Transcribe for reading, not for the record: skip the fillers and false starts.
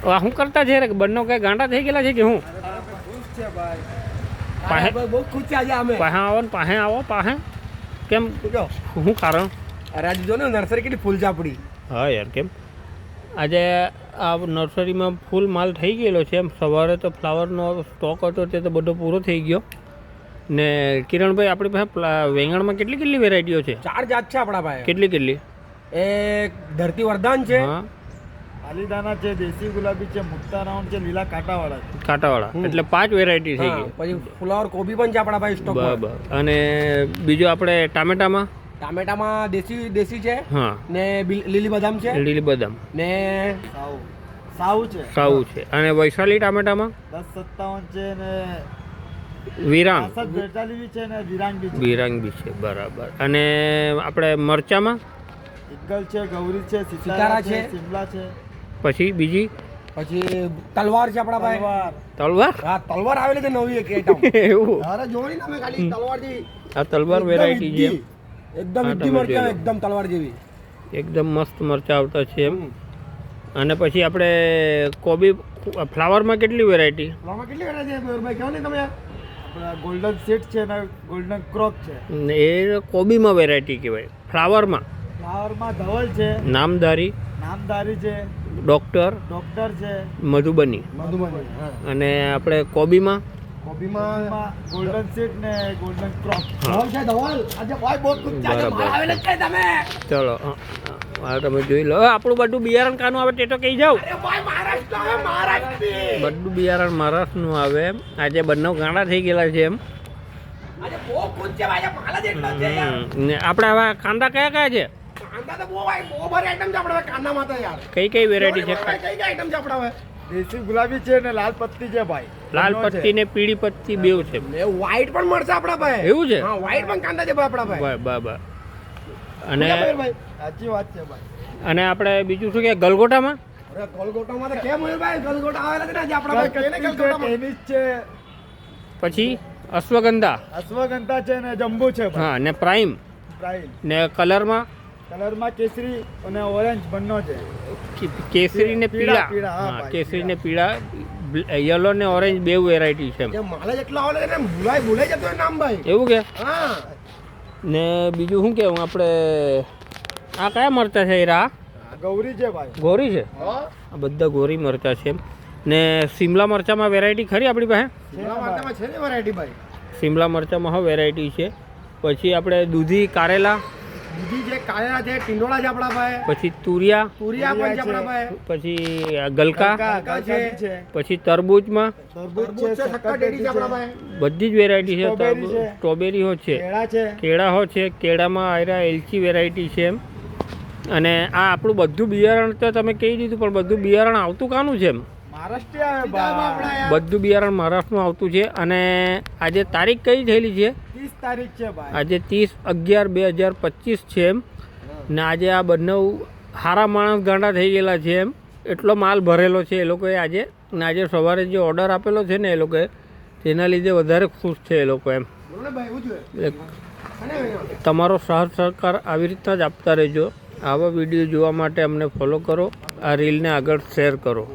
શું કરતા છે બંને કઈ ગાંડા થઈ ગયેલા છે કે હું પાસે આવો ને પાસે કેમ શું કારણ? અરે આજે જો ને નર્સરી કેટલી ફૂલ છે આપણી. હા યાર કેમ આજે આ નર્સરીમાં ફૂલ માલ થઈ ગયેલો છે એમ. સવારે તો ફ્લાવરનો સ્ટોક હતો તે તો બધો પૂરો થઈ ગયો ને. કિરણભાઈ આપણી પાસે વેંગણમાં કેટલી કેટલી વેરાયટીઓ છે? 4 જાત છે આપણા પાસે. કેટલી? એક ધરતી વરદાન છે, હા, આલીદાના છે, દેશી ગુલાબી છે, મુક્તા રાઉન્ડ છે, લીલા કાંટાવાળા છે. કાંટાવાળા એટલે 5 વેરાયટી થઈ ગઈ. પછી ફુલાવર કોબી પણ છે આપણા પાસે સ્ટોક. બરાબર. અને બીજું આપણે ટામેટામાં દેશી છે, હા, ને લીલી બદામ છે, લીલી બદામ ને સાવું છે. અને વૈશાલી ટામેટામાં 1057 છે ને વિરાંગ 62 છે ને વિરાંગ બી છે. બરાબર. અને આપણે મરચામાં ઇગલ છે, ગૌરી છે, સિતારા છે, શિમલા છે. પછી બીજી તલવાર છે આપણા પાસે. તલવાર? હા, તલવાર આવેલી છે નવી એક આઈટમ. એવું? અરે જોઈ ને તમે ખાલી તલવાર જેવી. આ તલવાર વેરાયટી છે એકદમ ઈડી મરચા, એકદમ તલવાર જેવી, એકદમ મસ્ત મરચા આવતા છે એમ. અને પછી આપણે કોબી ફ્લાવરમાં કેટલી વેરાયટી? કેટલી વેરાયટી છે મયુરભાઈ, કહો ને તમે. આપણા ગોલ્ડન સીટ છે ને ગોલ્ડન ક્રોપ છે. એ કોબીમાં વેરાયટી કહેવાય. ફ્લાવરમાં ધવલ છે, નામદારી છે, ડોક્ટર છે, મધુબની. અને આપણે કોબીમાં ગોલ્ડન સીટ ને ગોલ્ડન ક્રોપ. ચલો હા, તમે જોઈ લો. આપણું બધું બિયારણ કાનું આવે તે તો કહી જાવ. બધું બિયારણ મહારાષ્ટ્રનું આવે એમ. આજે બંને ગાંડા થઈ ગયેલા છે એમ. ને આપણે હવે કાંદા કયા છે? કઈ વેરાયટી છે? દેશી ગુલાબી છે ને લાલ પત્તી છે ભાઈ. લાલ પત્તી ને પીળી પત્તી બેવ છે. વ્હાઈટ પણ મળશે આપણા પાસે. એવું છે? હા, વ્હાઈટ પણ કાંદા છે આપણા પાસે. બરાબર. અને સાચી વાત છે ભાઈ. અને આપણે બીજું શું કે ગલગોટામાં? ગલગોટામાં તો કેમ ભાઈ, ગલગોટા આવેલા છે ને આજે આપણા પાસે. ટેનિસ છે, પછી અશ્વગંધા છે ને જમ્બો છે. હા, ને પ્રાઇમ. ને કલરમાં કેસરી અને ઓરેન્જ બંને છે. કેસરી ને પીળા. હા, કેસરી ને પીળા, યલો ને ઓરેન્જ બે વેરાયટી છે. માલ જેટલા આવે ને ભૂલાઈ જતો નામ ભાઈ. એવું કે? હા. ને બીજું શું કેવું આપણે આ કયા મરચા છે? ગૌરી છે ભાઈ. ગોરી છે? આ બધા ગોરી મરચા છે. ને શિમલા મરચામાં વેરાયટી ખરી આપણી પાસે? શિમલા મરચામાં હા વેરાયટી છે. પછી આપણે દૂધી કારેલા છે, ટીંડોળા છે આપણા પાસે. પછી તુરિયા પણ છે આપણા પાસે. પછી ગલકા છે. પછી તરબૂચમાં બધી જ વેરાયટી છે. સ્ટ્રોબેરી હો છે, કેળા હો છે. કેળામાં આયરા એલચી વેરાયટી છે એમ. અને આ આપણું બધું બિયારણ તો તમે કહી દીધું, પણ બધું બિયારણ આવતું કાનું છે એમ? બધું બિયારણ મહારાષ્ટ્રનું આવતું છે. અને આજે તારીખ કઈ થયેલી છે? 30 તારીખ છે ભાઈ. આજે 30/11/2025 છે એમ. ને આજે આ બંને હારા માણસ ગાંડા થઈ ગયેલા છે એમ. એટલો માલ ભરેલો છે એ લોકોએ આજે. ને આજે સવારે જે ઓર્ડર આપેલો છે ને એ લોકોએ, તેના લીધે વધારે ખુશ છે એ લોકો એમ. તમારો સાથ સહકાર આવી રીતના જ આપતા રહેજો. આવા વિડીયો જોવા માટે અમને ફોલો કરો. આ રીલને આગળ શેર કરો.